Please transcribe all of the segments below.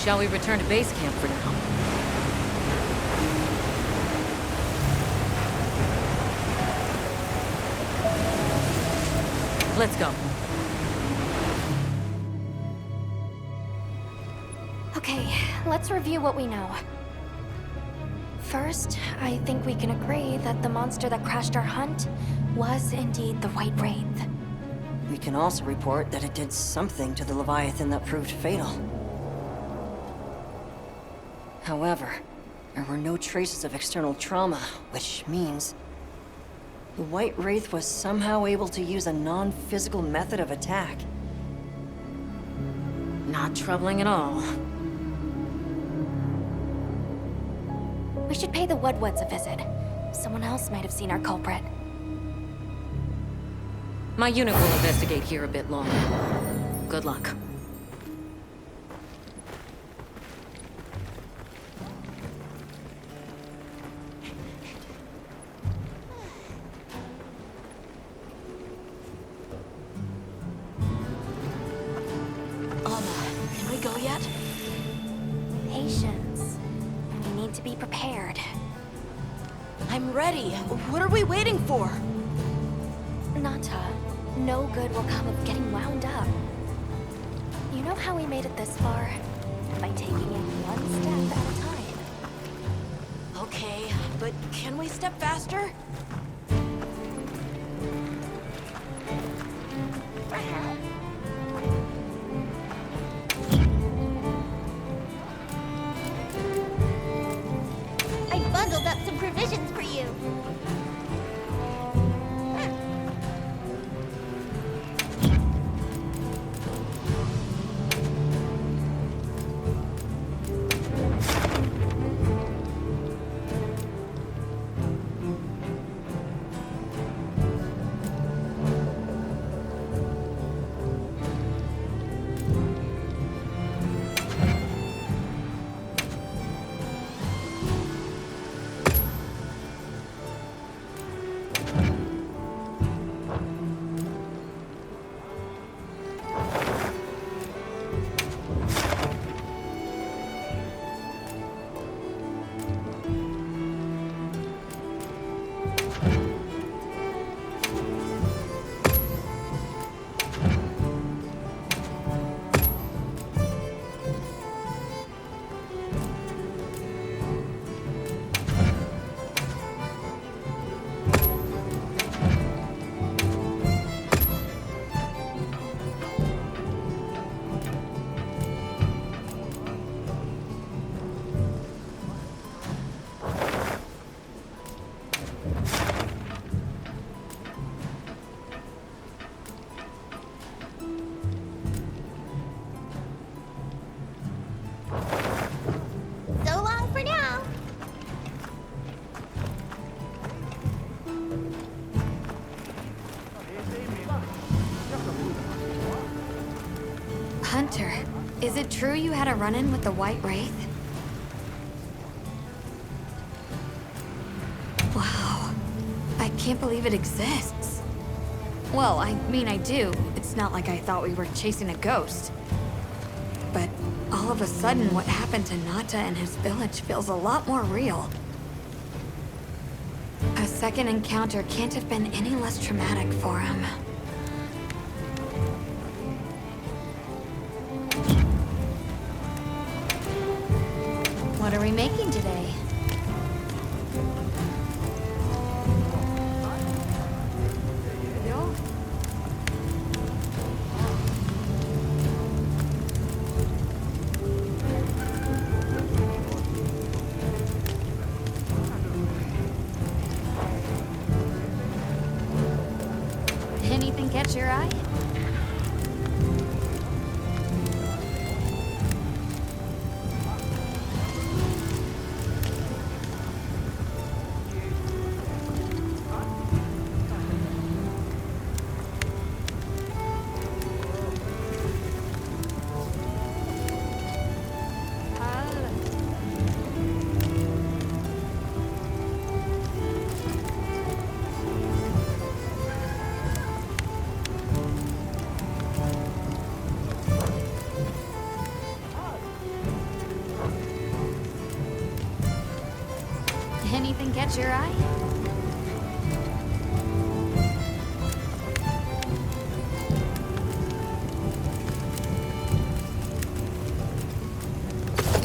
Shall we return to base camp for now? Let's go. Okay, let's review what we know. First, I think we can agree that the monster that crashed our hunt was indeed the White Wraith. We can also report that it did something to the Leviathan that proved fatal. However, there were no traces of external trauma, which means the White Wraith was somehow able to use a non-physical method of attack. Not troubling at all. We should pay the Woodwoods a visit. Someone else might have seen our culprit. My unit will investigate here a bit longer. Good luck. Can we go yet? Patience. We need to be prepared. I'm ready. What are we waiting for? Nata, no good will come of getting wound up. You know how we made it this far? By taking it one step at a time. Okay, but can we step faster? I bundled up some provisions for you. So long for now. Hunter, is it true you had a run-in with the White Wraith? Wow. I can't believe it exists. Well, I mean, I do. It's not like I thought we were chasing a ghost. But all of a sudden, what happened to Nata and his village feels a lot more real. A second encounter can't have been any less traumatic for him. What are we making today? Anything catch your eye? catch your eye?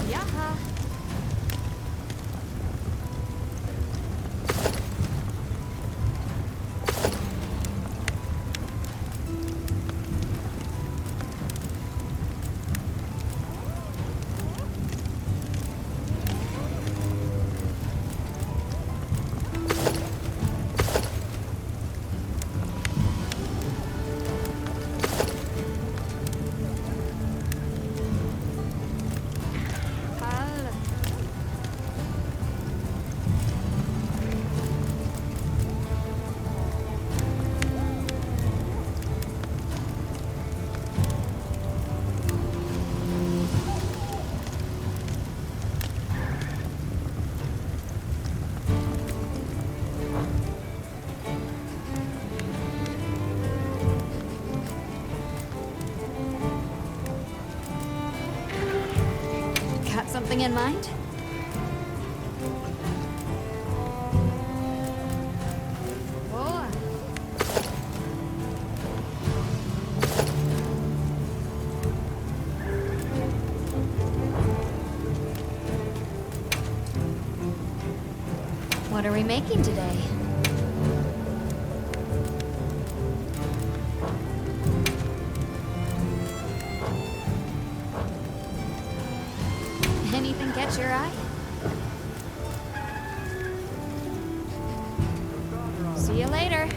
Yaha. Got something in mind? Whoa. What are we making today? Anything catch your eye? See you later.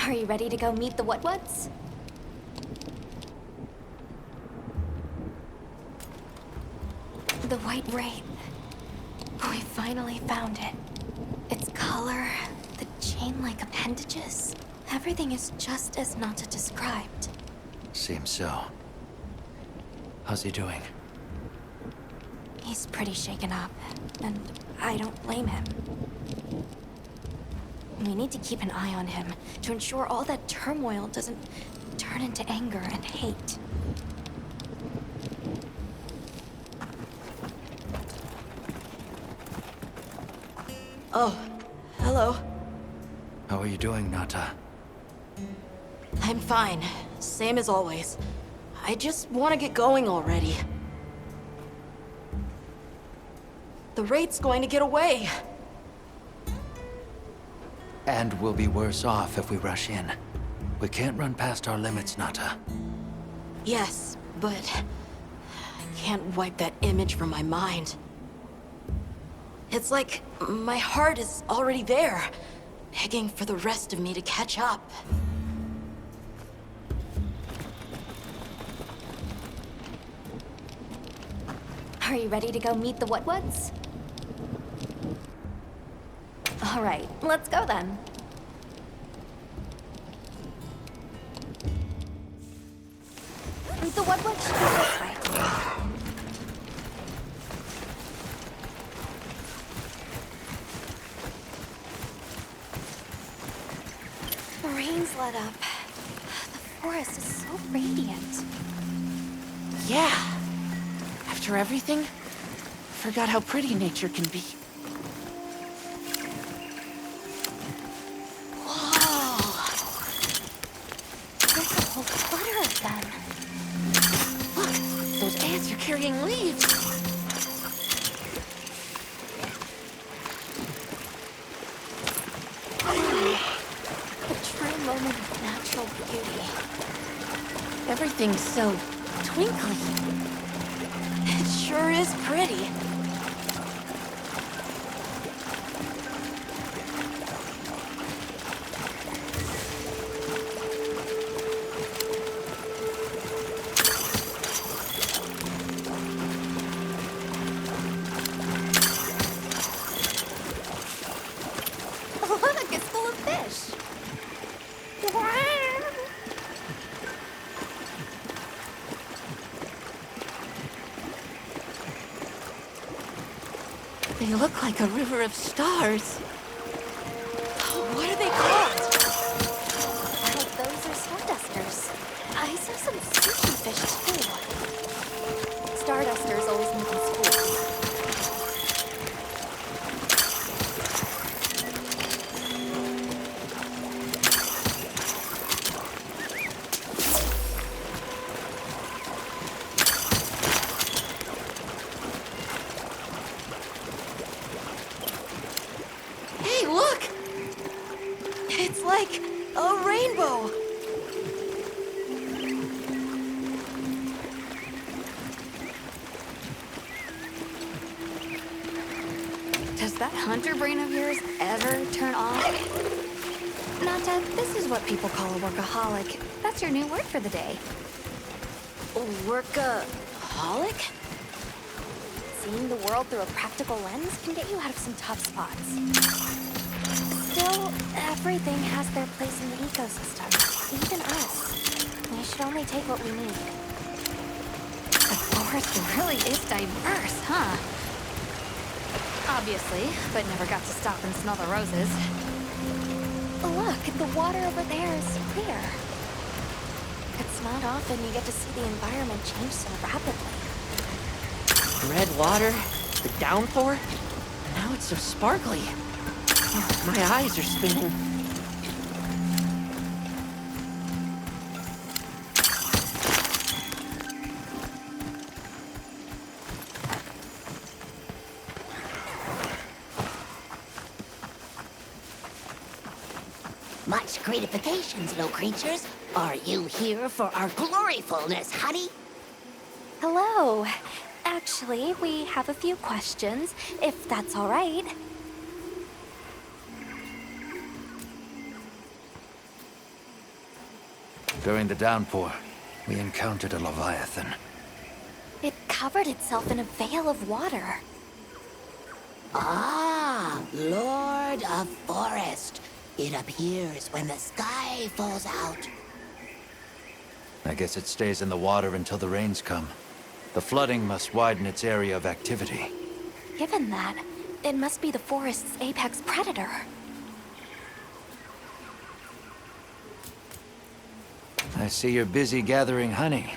Are you ready to go meet the what-whats? The White Wraith. We finally found it. Its color, the chain-like appendages. Everything is just as Nata described. Seems so. How's he doing? He's pretty shaken up, and I don't blame him. We need to keep an eye on him to ensure all that turmoil doesn't turn into anger and hate. Oh, hello. How are you doing, Nata? I'm fine. Same as always. I just want to get going already. The Wraith's going to get away. And we'll be worse off if we rush in. We can't run past our limits, Nata. Yes, but I can't wipe that image from my mind. It's like my heart is already there, begging for the rest of me to catch up. Are you ready to go meet the what-whats? All right, let's go then. The what-what should be this way. The rain's let up. The forest is so radiant. Yeah. After everything, forgot how pretty nature can be. Whoa! There's a whole clutter of them. Look, those ants are carrying leaves. A true moment of natural beauty. Everything's so twinkly. It sure is pretty. Look, it's full of fish. They look like a river of stars. What are they called? Well, those are stardusters. I saw some sushi fish too. Stardusters always meet in schools. Hey, look! It's like a rainbow. Does that hunter brain of yours ever turn off? Nata, this is what people call a workaholic. That's your new word for the day. Workaholic? Seeing the world through a practical lens can get you out of some tough spots. Still, everything has their place in the ecosystem. Even us. We should only take what we need. The forest really is diverse, huh? Obviously, but never got to stop and smell the roses. Look, the water over there is clear. It's not often you get to see the environment change so rapidly. Red water, the downpour, and now it's so sparkly. Oh, my eyes are spinning. Much gratifications, little creatures. Are you here for our gloryfulness, honey? Hello. Actually, we have a few questions, if that's all right. During the downpour, we encountered a leviathan. It covered itself in a veil of water. Ah, Lord of Forest. It appears when the sky falls out. I guess it stays in the water until the rains come. The flooding must widen its area of activity. Given that, it must be the forest's apex predator. I see you're busy gathering honey.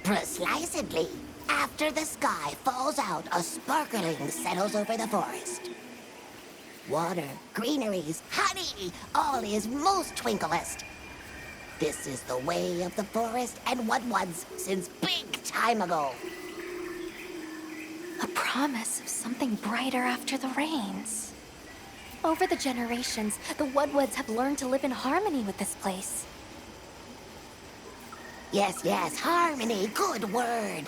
Precisely. After the sky falls out, a sparkling settles over the forest. Water, greeneries, honey, all is most twinklest. This is the way of the forest and what was since big time ago. A promise of something brighter after the rains. Over the generations, the Woodwoods have learned to live in harmony with this place. Yes, harmony, good word.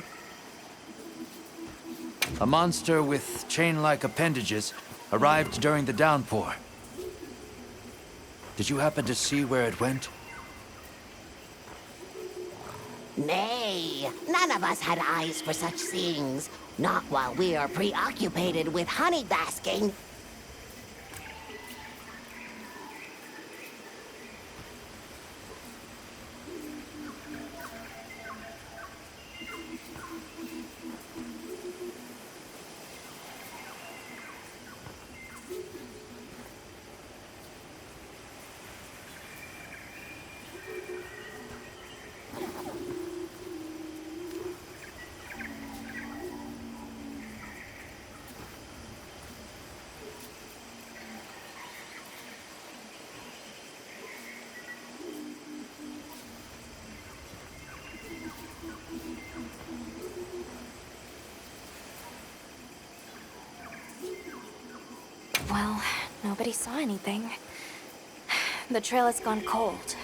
A monster with chain-like appendages arrived during the downpour. Did you happen to see where it went? Nay, none of us had eyes for such things. Not while we are preoccupied with honey basking. Well, nobody saw anything. The trail has gone cold.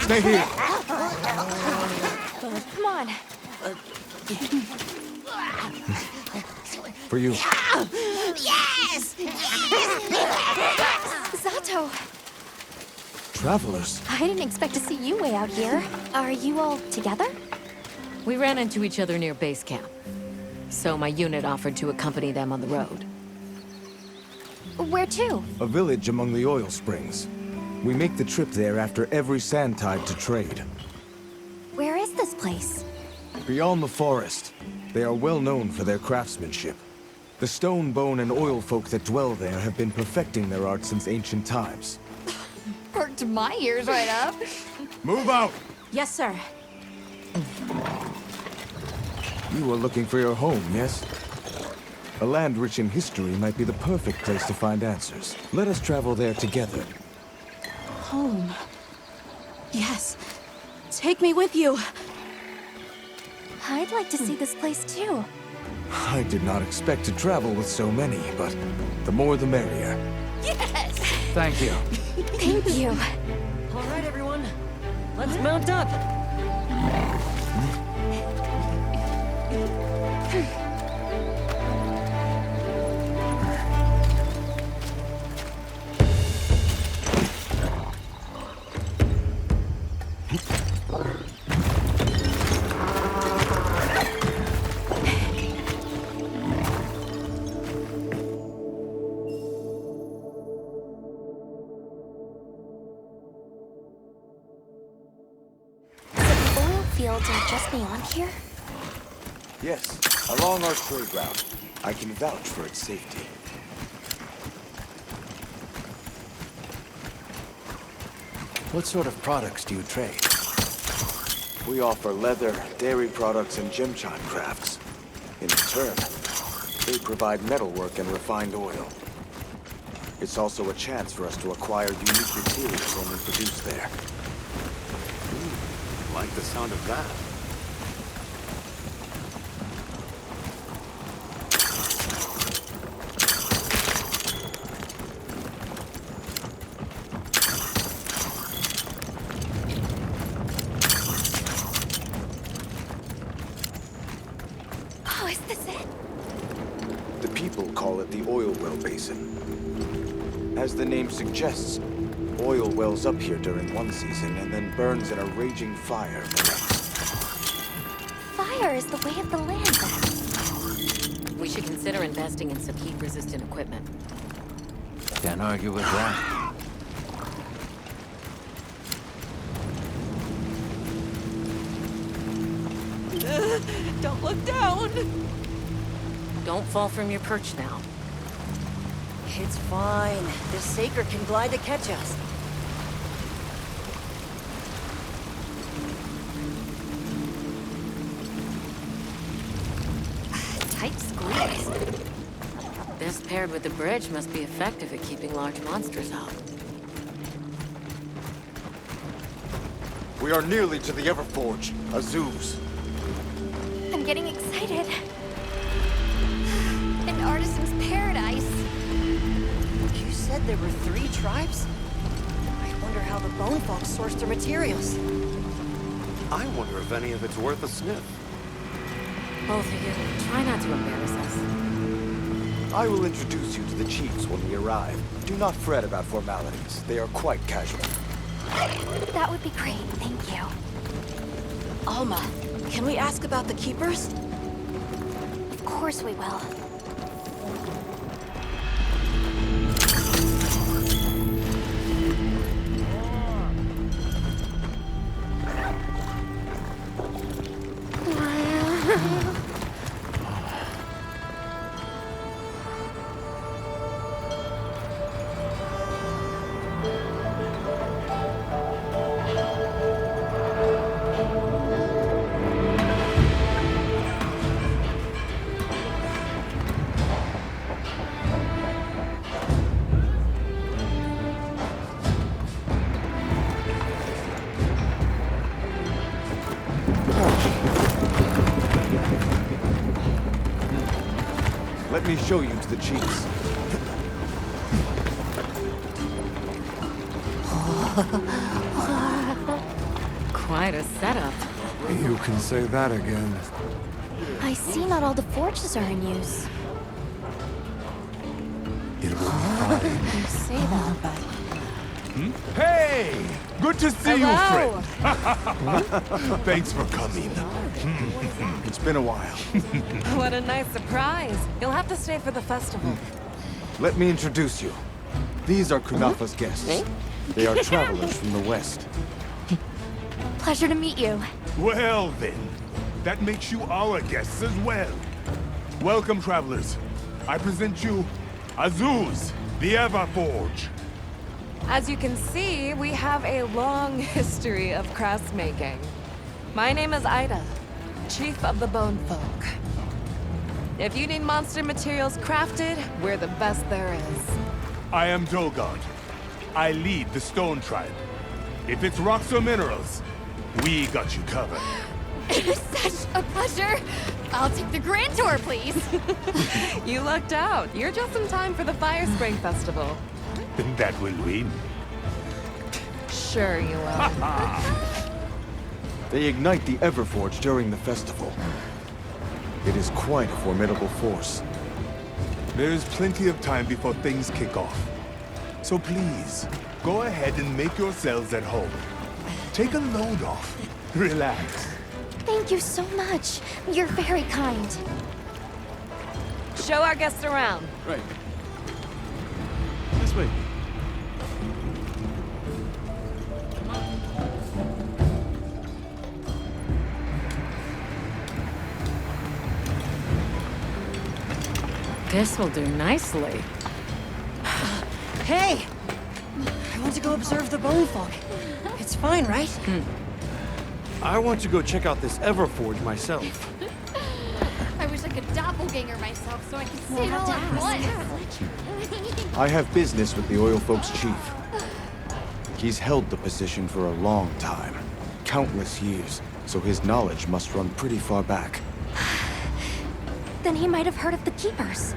Stay here. Come on. For you. Yes! Zato! Travelers. I didn't expect to see you way out here. Are you all together? We ran into each other near base camp. So my unit offered to accompany them on the road. Where to? A village among the oil springs. We make the trip there after every sand tide to trade. Where is this place? Beyond the forest, they are well known for their craftsmanship. The stone, bone, and oil folk that dwell there have been perfecting their art since ancient times. Perked my ears right up. Move out! Yes, sir. You are looking for your home, yes? A land rich in history might be the perfect place to find answers. Let us travel there together. Home. Yes. Take me with you. I'd like to see this place too. I did not expect to travel with so many, but the more the merrier. Yes! Thank you. Thank you. All right, everyone. Let's mount up. Fields are just beyond here? Yes, along our trade route. I can vouch for its safety. What sort of products do you trade? We offer leather, dairy products, and gemchime crafts. In return, they provide metalwork and refined oil. It's also a chance for us to acquire unique materials only produced there. Like the sound of that. Oh, is this it? The people call it the oil well basin. As the name suggests, oil wells up here during one season and then burns in a raging fire the next. Fire is the way of the land, then. We should consider investing in some heat-resistant equipment. Can't argue with that. Don't look down! Don't fall from your perch now. It's fine. This Saker can glide to catch us. Tight squeeze. This paired with the bridge must be effective at keeping large monsters out. We are nearly to the Everforge, Azuz. I'm getting excited. An artisan's paradise. You said there were 3 tribes? I wonder how the bone folks source their materials. I wonder if any of it's worth a sniff. Both of you, try not to embarrass us. I will introduce you to the chiefs when we arrive. Do not fret about formalities. They are quite casual. That would be great, thank you. Alma, can we ask about the Keepers? Of course we will. Let me show you to the chiefs. Quite a setup. You can say that again. I see not all the forges are in use. It will be fine. You say that, but... Hey! Good to see Hello. you, friend. Thanks for coming. It's been a while. What a nice surprise. You'll have to stay for the festival. Let me introduce you. These are Kunafa's guests. They are travelers from the west. Pleasure to meet you. Well then, that makes you our guests as well. Welcome, travelers. I present you Azuz, the Everforge. As you can see, we have a long history of crafts making. My name is Ida, Chief of the Bone Folk. If you need monster materials crafted, we're the best there is. I am Dolgard. I lead the Stone Tribe. If it's rocks or minerals, we got you covered. It is such a pleasure. I'll take the grand tour, please. You lucked out. You're just in time for the Fire Spring Festival. That will win. Sure you will. They ignite the Everforge during the festival. It is quite a formidable force. There's plenty of time before things kick off. So please, go ahead and make yourselves at home. Take a load off. Relax. Thank you so much. You're very kind. Show our guests around. Right. This way. This will do nicely. Hey! I want to go observe the bone folk. It's fine, right? I want to go check out this Everforge myself. I wish I could doppelganger myself so I could see it have all to at ask. once. I have business with the Oil Folks chief. He's held the position for a long time. Countless years, so his knowledge must run pretty far back. Then he might have heard of the Keepers.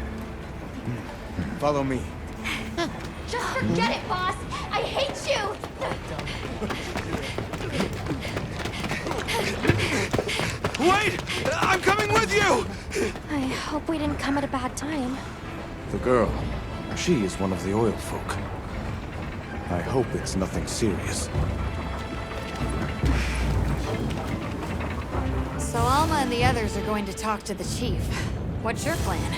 Follow me. Just forget it, boss! I hate you! Wait! I'm coming with you! I hope we didn't come at a bad time. The girl, she is one of the Oil Folk. I hope it's nothing serious. So Alma and the others are going to talk to the chief. What's your plan?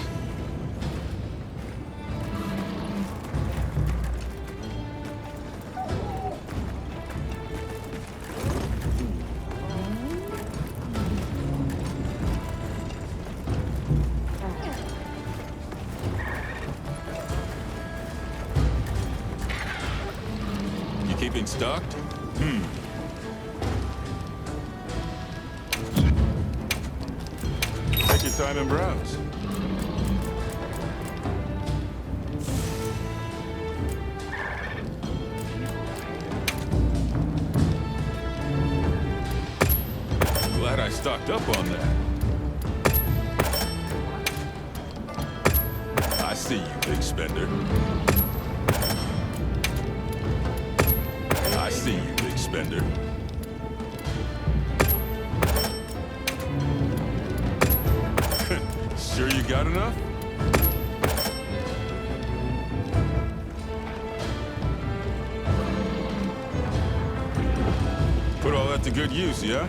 Anything stocked? Take your time and browse. Glad I stocked up on that. I see you, big spender. I see you, big spender. Sure you got enough? Put all that to good use, yeah?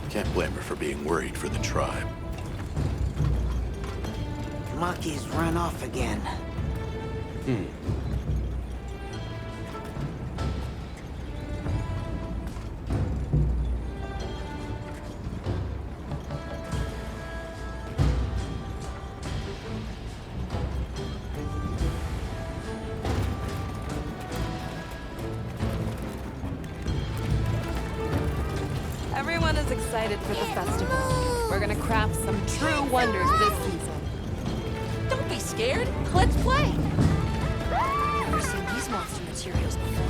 Can't blame her for being worried for the tribe. Maki's run off again. Everyone is excited for the festival. We're gonna craft some true wonders this season. Don't be scared. Let's play. Never seen these monster materials before.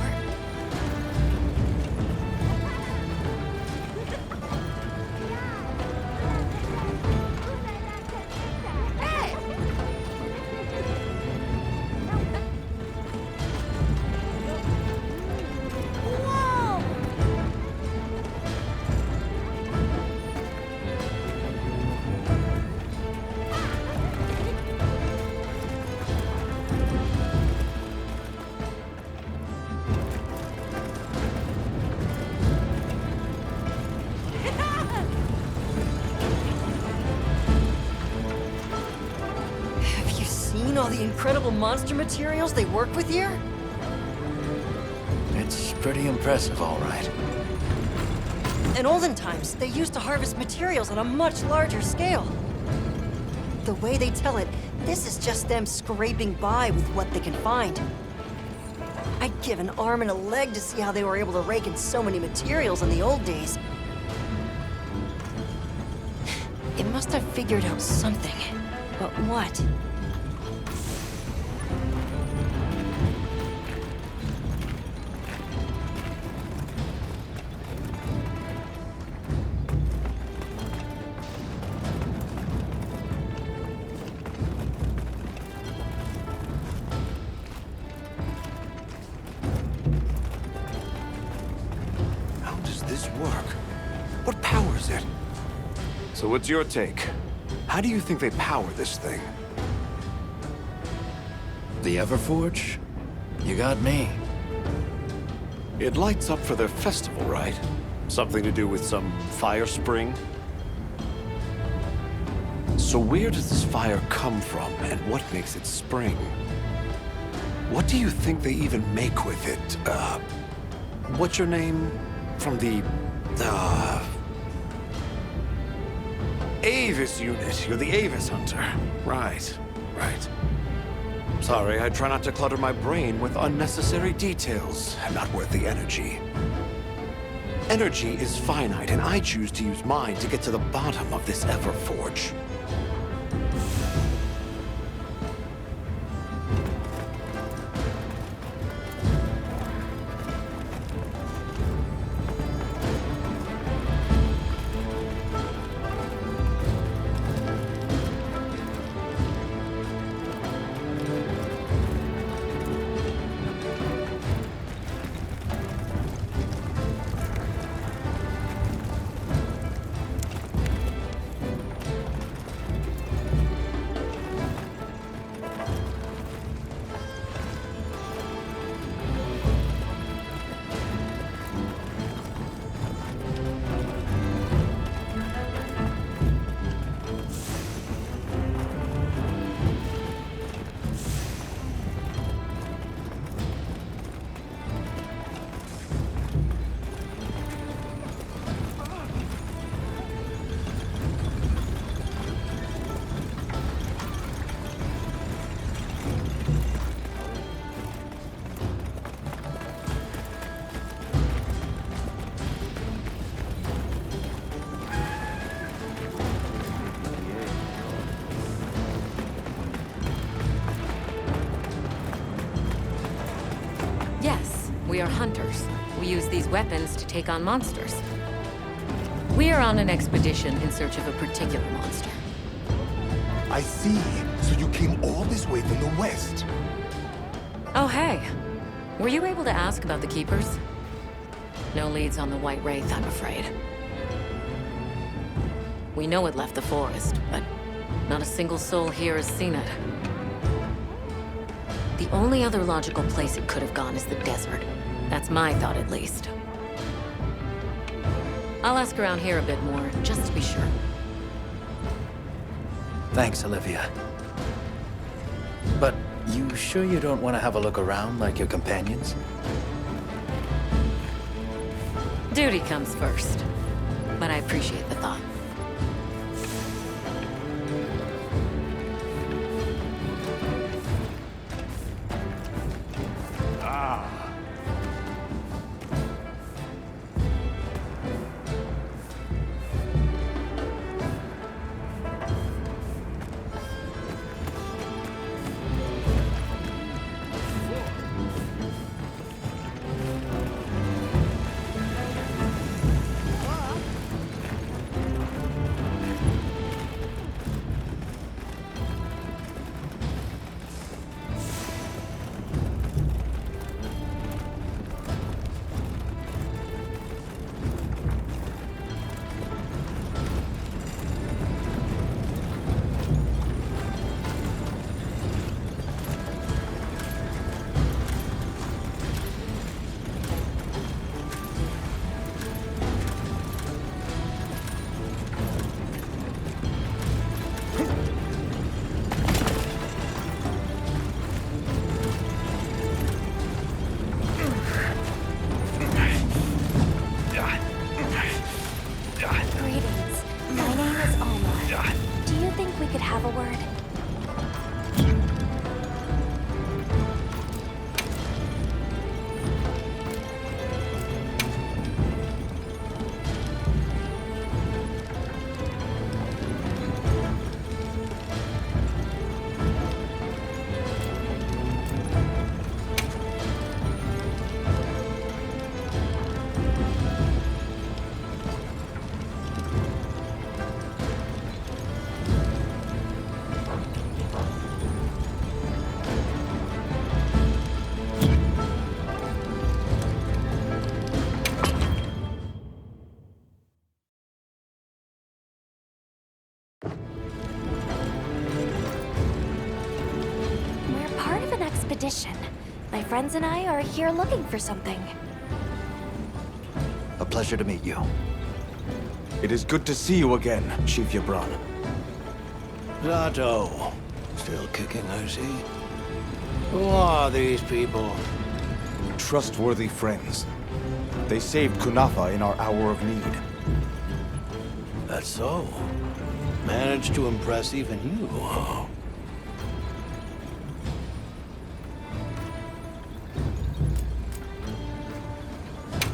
Have you seen all the incredible monster materials they work with here? It's pretty impressive, all right. In olden times, they used to harvest materials on a much larger scale. The way they tell it, this is just them scraping by with what they can find. I'd give an arm and a leg to see how they were able to rake in so many materials in the old days. It must have figured out something. But what? How does this work? What powers it? So what's your take? How do you think they power this thing? The Everforge? You got me. It lights up for their festival, right? Something to do with some fire spring? So where does this fire come from, and what makes it spring? What do you think they even make with it? What's your name? From the, Avis unit. You're the Avis hunter. Right, right. Sorry, I try not to clutter my brain with unnecessary details. Not worth the energy. Energy is finite, and I choose to use mine to get to the bottom of this Everforge. We are hunters. We use these weapons to take on monsters. We are on an expedition in search of a particular monster. I see. So you came all this way from the west. Oh, hey. Were you able to ask about the Keepers? No leads on the White Wraith, I'm afraid. We know it left the forest, but not a single soul here has seen it. The only other logical place it could have gone is the desert. That's my thought, at least. I'll ask around here a bit more, just to be sure. Thanks, Olivia. But you sure you don't want to have a look around like your companions? Duty comes first. But I appreciate the thought. Greetings. My name is Alma. Do you think we could have a word? We're part of an expedition. My friends and I are here looking for something. A pleasure to meet you. It is good to see you again, Chief Yabran. Zato. Still kicking, I see. Who are these people? Trustworthy friends. They saved Kunafa in our hour of need. That's so. Managed to impress even you, huh?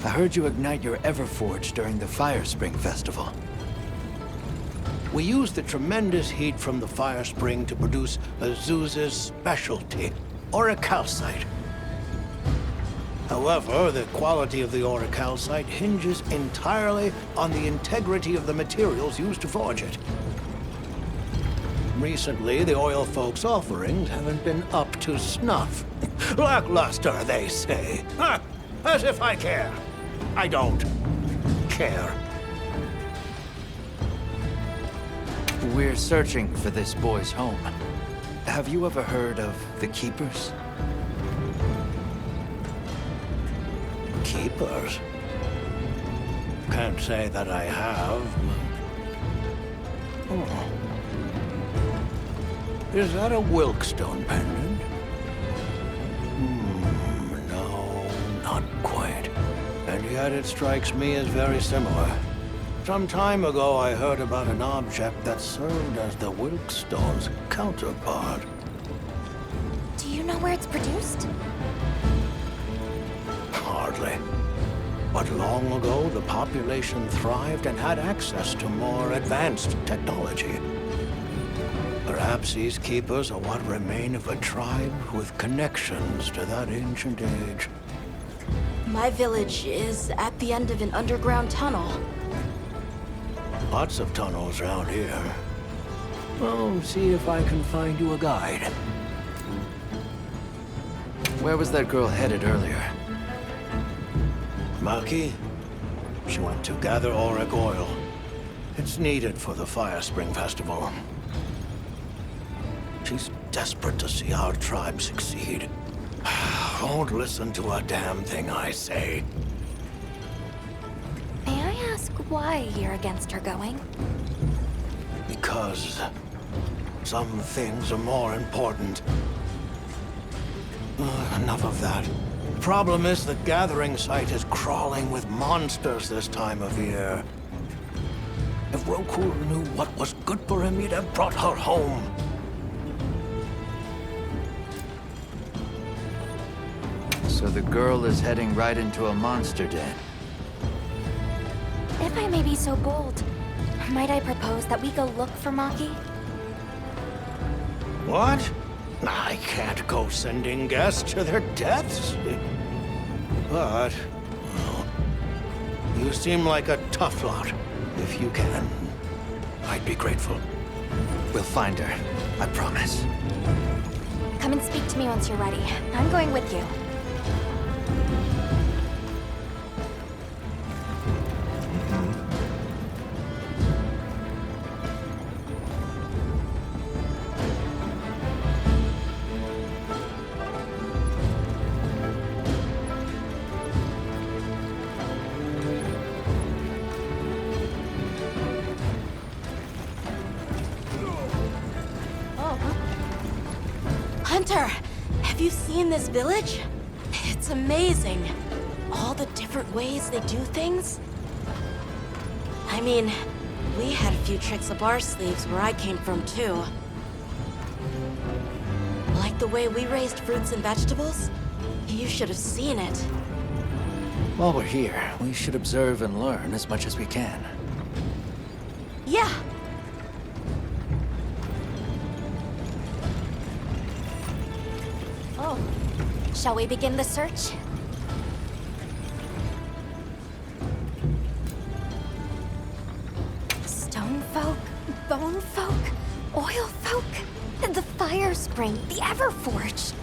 I heard you ignite your Everforge during the Fire Spring Festival. We used the tremendous heat from the fire spring to produce Azuz's specialty, orichalcite. However, the quality of the orichalcite hinges entirely on the integrity of the materials used to forge it. Recently, the oil folks' offerings haven't been up to snuff. Lackluster, they say. Ha! As if I care. I don't care. We're searching for this boy's home. Have you ever heard of the Keepers? Keepers? Can't say that I have. Oh. Is that a Wilkstone pendant? No, not quite. And yet it strikes me as very similar. Some time ago, I heard about an object that served as the Wilkstone's counterpart. Do you know where it's produced? Hardly. But long ago, the population thrived and had access to more advanced technology. Perhaps these keepers are what remain of a tribe with connections to that ancient age. My village is at the end of an underground tunnel. Lots of tunnels around here. Well, see if I can find you a guide. Where was that girl headed earlier? Maki? She went to gather auric oil. It's needed for the Fire Spring Festival. She's desperate to see our tribe succeed. Won't listen to a damn thing I say. May I ask why you're against her going? Because some things are more important. Enough of that. Problem is the gathering site is crawling with monsters this time of year. If Roku knew what was good for him, he'd have brought her home. So the girl is heading right into a monster den. If I may be so bold, might I propose that we go look for Maki? What? I can't go sending guests to their deaths. But, well, you seem like a tough lot. If you can, I'd be grateful. We'll find her. I promise. Come and speak to me once you're ready. I'm going with you. Hunter, have you seen this village? It's amazing. All the different ways they do things. I mean, we had a few tricks up our sleeves where I came from too. Like the way we raised fruits and vegetables. You should have seen it. While we're here, we should observe and learn as much as we can. Yeah. Oh, shall we begin the search? Stone folk, bone folk, oil folk, and the fire spring, the Everforge.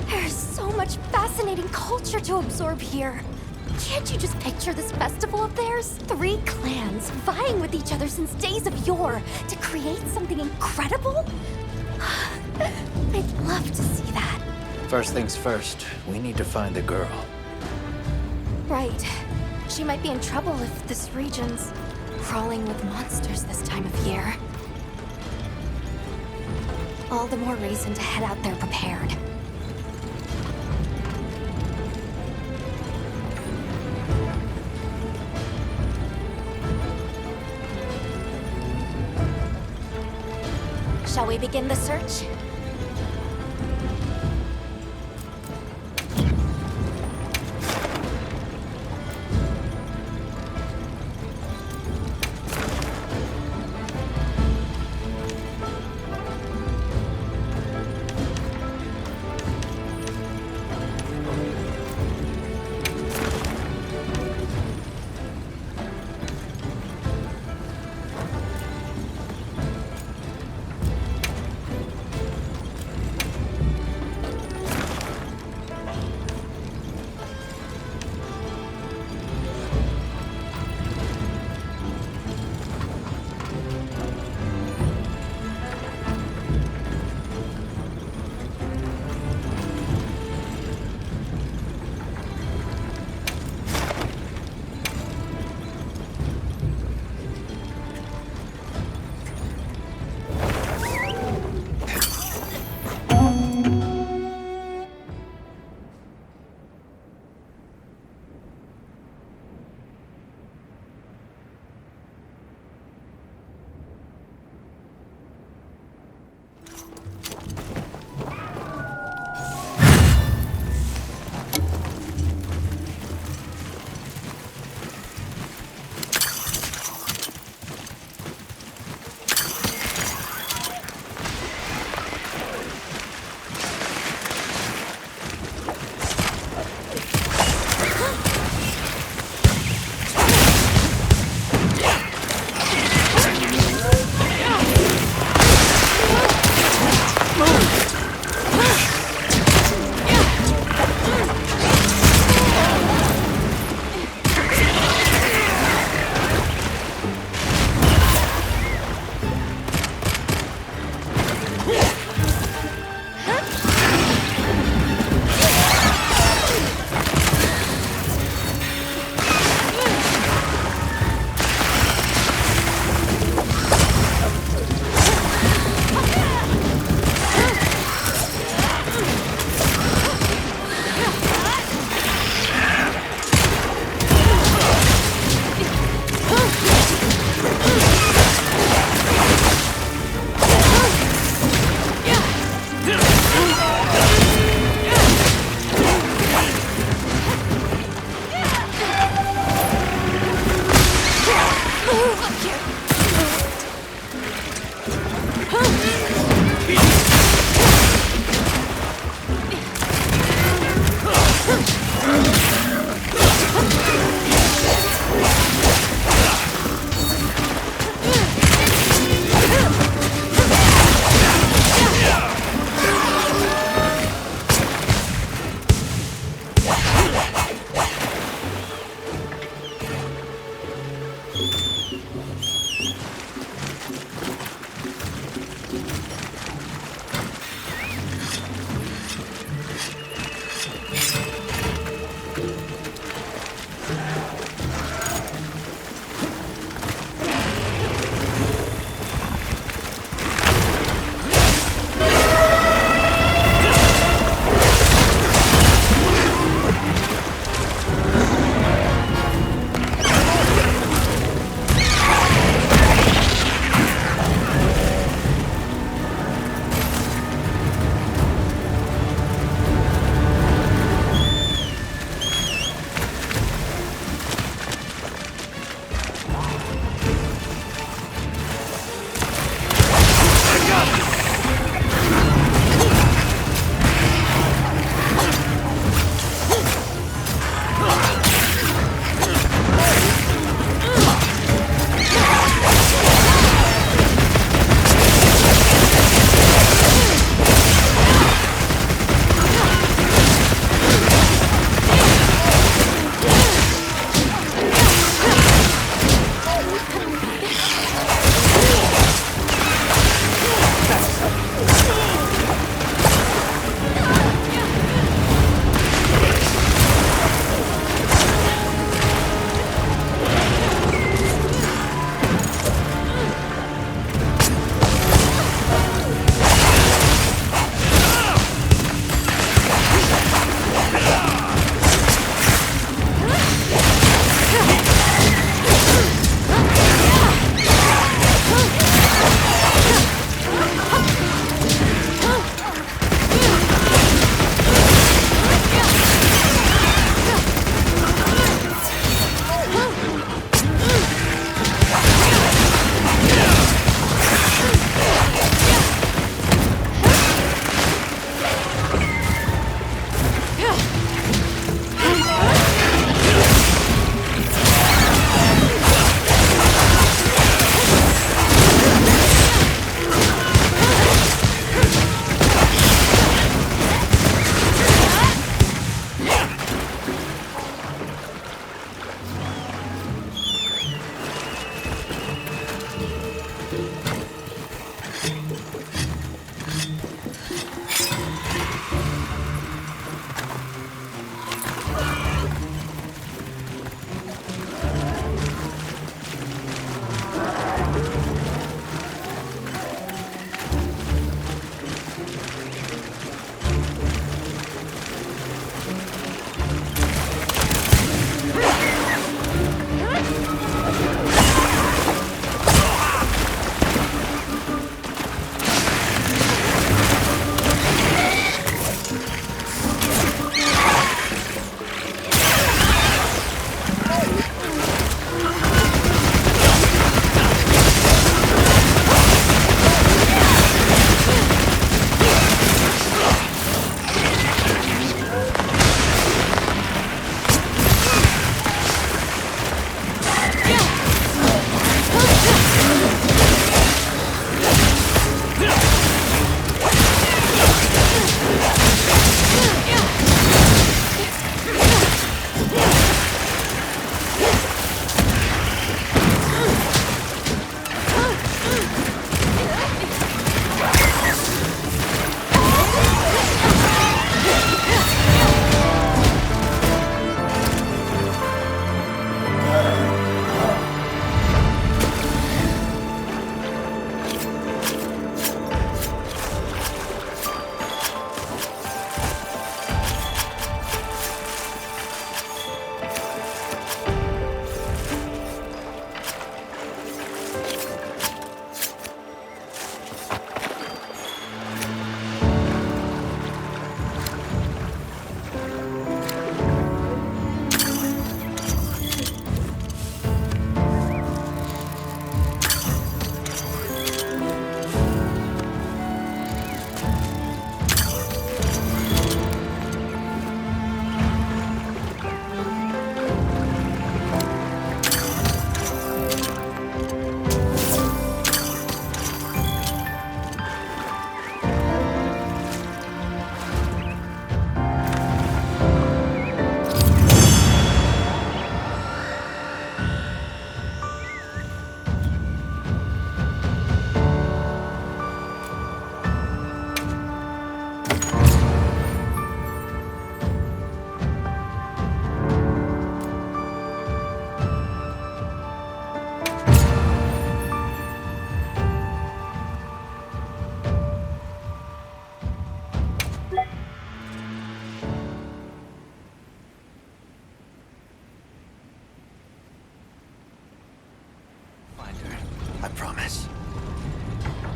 There's so much fascinating culture to absorb here. Can't you just picture this festival of theirs? 3 clans vying with each other since days of yore to create something incredible? I'd love to see that. First things first, we need to find the girl. Right. She might be in trouble if this region's crawling with monsters this time of year. All the more reason to head out there prepared. Shall we begin the search?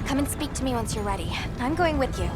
Come and speak to me once you're ready. I'm going with you.